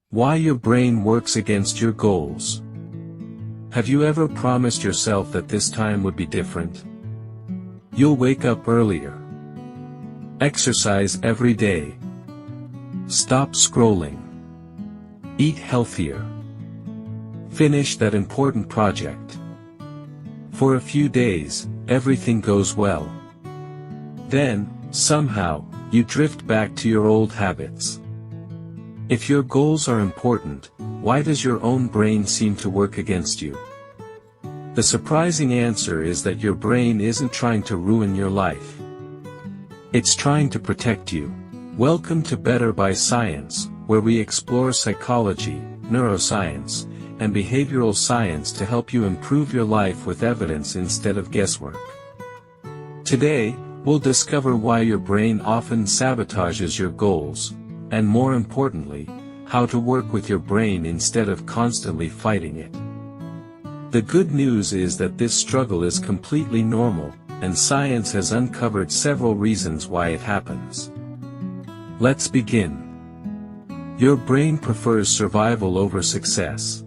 Why your brain works against your goals. Have you ever promised yourself that this time would be different? You'll wake up earlier. Exercise every day. Stop scrolling. Eat healthier. Finish that important project. For a few days, everything goes well. Then, somehow, you drift back to your old habits. If your goals are important, why does your own brain seem to work against you? The surprising answer is that your brain isn't trying to ruin your life. It's trying to protect you. Welcome to Better by Science, where we explore psychology, neuroscience, and behavioral science to help you improve your life with evidence instead of guesswork. Today, we'll discover why your brain often sabotages your goals, and more importantly, how to work with your brain instead of constantly fighting it. The good news is that this struggle is completely normal, and science has uncovered several reasons why it happens. Let's begin. Your brain prefers survival over success.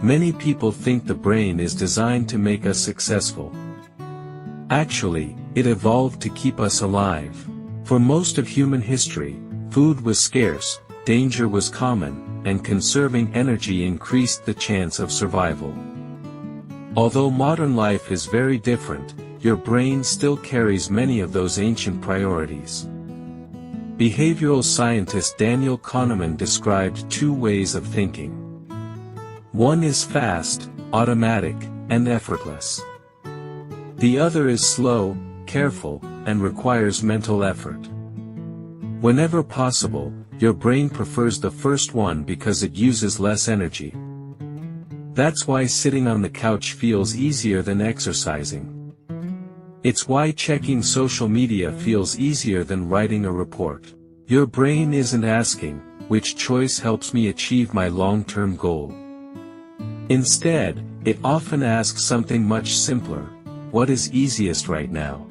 Many people think the brain is designed to make us successful. Actually, it evolved to keep us alive. For most of human history, food was scarce, danger was common, and conserving energy increased the chance of survival. Although modern life is very different, your brain still carries many of those ancient priorities. Behavioral scientist Daniel Kahneman described two ways of thinking. One is fast, automatic, and effortless. The other is slow, careful, and requires mental effort. Whenever possible, your brain prefers the first one because it uses less energy. That's why sitting on the couch feels easier than exercising. It's why checking social media feels easier than writing a report. Your brain isn't asking, which choice helps me achieve my long-term goal? Instead, it often asks something much simpler: what is easiest right now?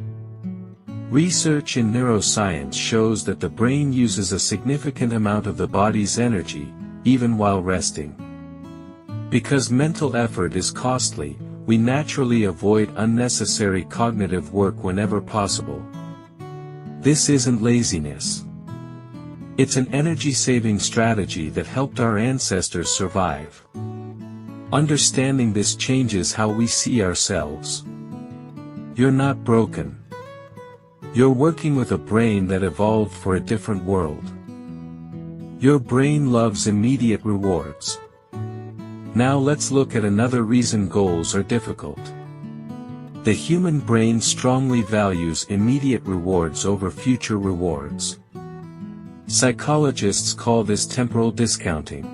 Research in neuroscience shows that the brain uses a significant amount of the body's energy, even while resting. Because mental effort is costly, we naturally avoid unnecessary cognitive work whenever possible. This isn't laziness. It's an energy-saving strategy that helped our ancestors survive. Understanding this changes how we see ourselves. You're not broken. You're working with a brain that evolved for a different world. Your brain loves immediate rewards. Now let's look at another reason goals are difficult. The human brain strongly values immediate rewards over future rewards. Psychologists call this temporal discounting.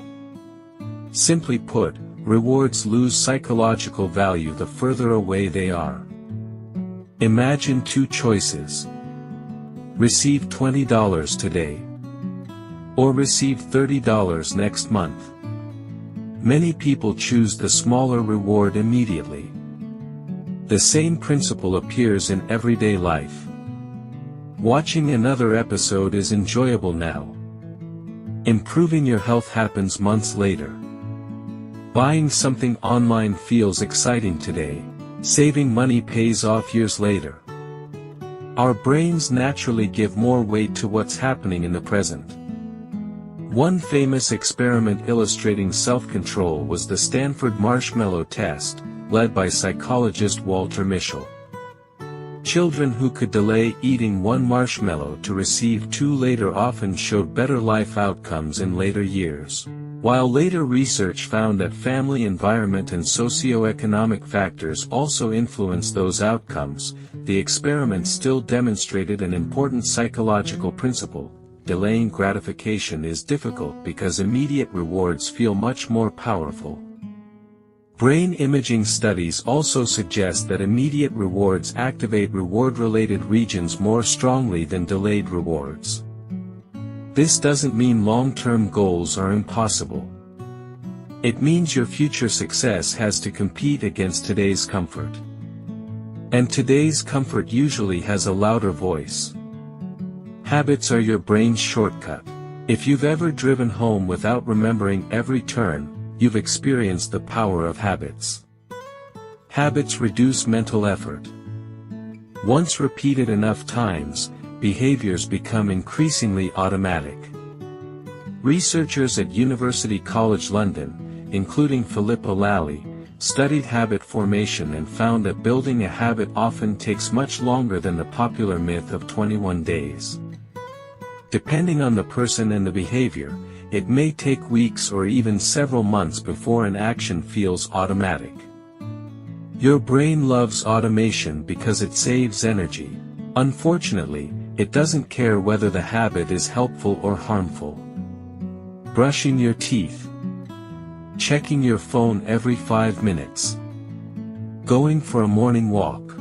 Simply put, rewards lose psychological value the further away they are. Imagine two choices. Receive $20 today. Or receive $30 next month. Many people choose the smaller reward immediately. The same principle appears in everyday life. Watching another episode is enjoyable now. Improving your health happens months later. Buying something online feels exciting today. Saving money pays off years later. Our brains naturally give more weight to what's happening in the present. One famous experiment illustrating self-control was the Stanford marshmallow test, led by psychologist Walter Mischel. Children who could delay eating one marshmallow to receive two later often showed better life outcomes in later years. While later research found that family environment and socioeconomic factors also influence those outcomes, the experiment still demonstrated an important psychological principle: delaying gratification is difficult because immediate rewards feel much more powerful. Brain imaging studies also suggest that immediate rewards activate reward-related regions more strongly than delayed rewards. This doesn't mean long-term goals are impossible. It means your future success has to compete against today's comfort. And today's comfort usually has a louder voice. Habits are your brain's shortcut. If you've ever driven home without remembering every turn, you've experienced the power of habits. Habits reduce mental effort. Once repeated enough times, behaviors become increasingly automatic. Researchers at University College London, including Phillippa Lally, studied habit formation and found that building a habit often takes much longer than the popular myth of 21 days. Depending on the person and the behavior, it may take weeks or even several months before an action feels automatic. Your brain loves automation because it saves energy. Unfortunately, it doesn't care whether the habit is helpful or harmful. Brushing your teeth. Checking your phone every 5 minutes. Going for a morning walk.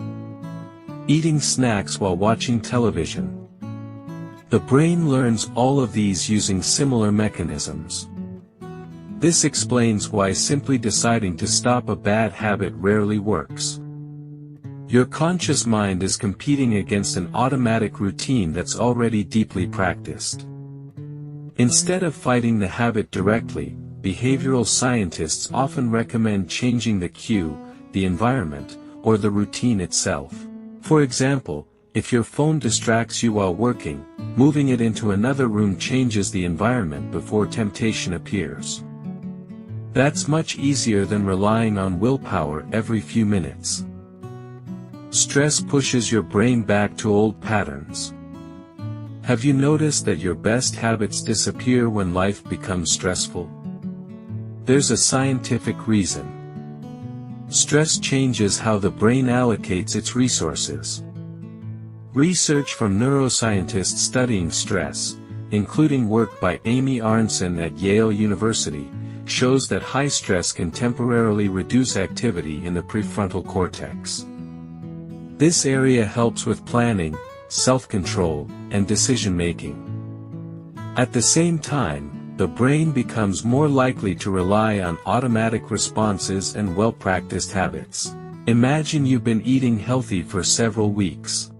Eating snacks while watching television. The brain learns all of these using similar mechanisms. This explains why simply deciding to stop a bad habit rarely works. Your conscious mind is competing against an automatic routine that's already deeply practiced. Instead of fighting the habit directly, behavioral scientists often recommend changing the cue, the environment, or the routine itself. For example, if your phone distracts you while working, moving it into another room changes the environment before temptation appears. That's much easier than relying on willpower every few minutes. Stress pushes your brain back to old patterns. Have you noticed that your best habits disappear when life becomes stressful? There's a scientific reason. Stress changes how the brain allocates its resources. Research from neuroscientists studying stress, including work by Amy Arnsten at Yale University, shows that high stress can temporarily reduce activity in the prefrontal cortex. This area helps with planning, self-control, and decision-making. At the same time, the brain becomes more likely to rely on automatic responses and well-practiced habits. Imagine you've been eating healthy for several weeks.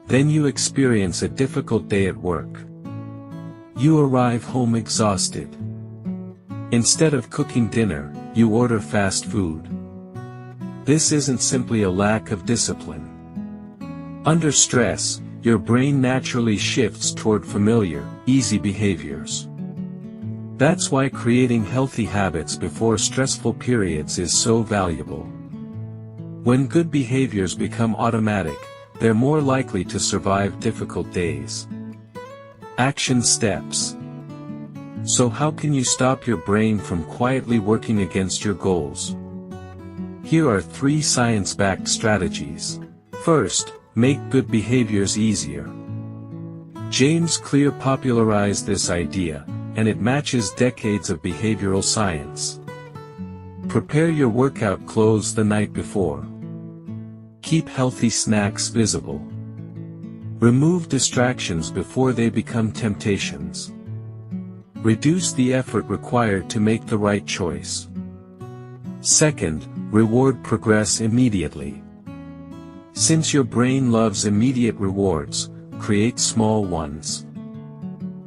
Then you experience a difficult day at work. You arrive home exhausted. Instead of cooking dinner, you order fast food. This isn't simply a lack of discipline. Under stress, your brain naturally shifts toward familiar, easy behaviors. That's why creating healthy habits before stressful periods is so valuable. When good behaviors become automatic, they're more likely to survive difficult days. Action steps. So how can you stop your brain from quietly working against your goals? Here are 3 science-backed strategies. First, make good behaviors easier. James Clear popularized this idea, and it matches decades of behavioral science. Prepare your workout clothes the night before. Keep healthy snacks visible. Remove distractions before they become temptations. Reduce the effort required to make the right choice. Second, reward progress immediately. Since your brain loves immediate rewards, create small ones.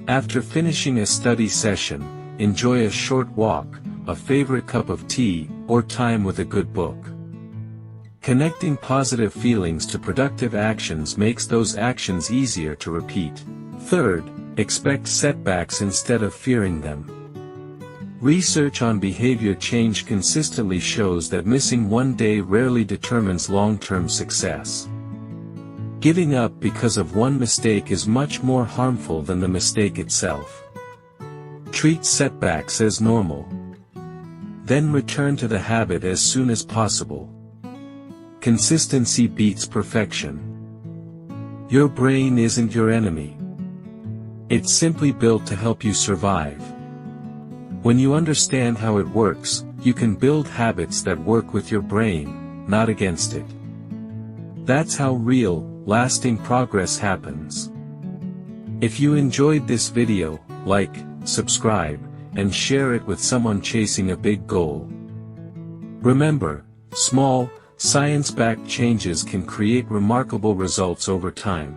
After finishing a study session, enjoy a short walk, a favorite cup of tea, or time with a good book. Connecting positive feelings to productive actions makes those actions easier to repeat. Third, expect setbacks instead of fearing them. Research on behavior change consistently shows that missing one day rarely determines long-term success. Giving up because of one mistake is much more harmful than the mistake itself. Treat setbacks as normal. Then return to the habit as soon as possible. Consistency beats perfection. Your brain isn't your enemy. It's simply built to help you survive. When you understand how it works, you can build habits that work with your brain, not against it. That's how real, lasting progress happens. If you enjoyed this video, like, subscribe, and share it with someone chasing a big goal. Remember, small, science-backed changes can create remarkable results over time.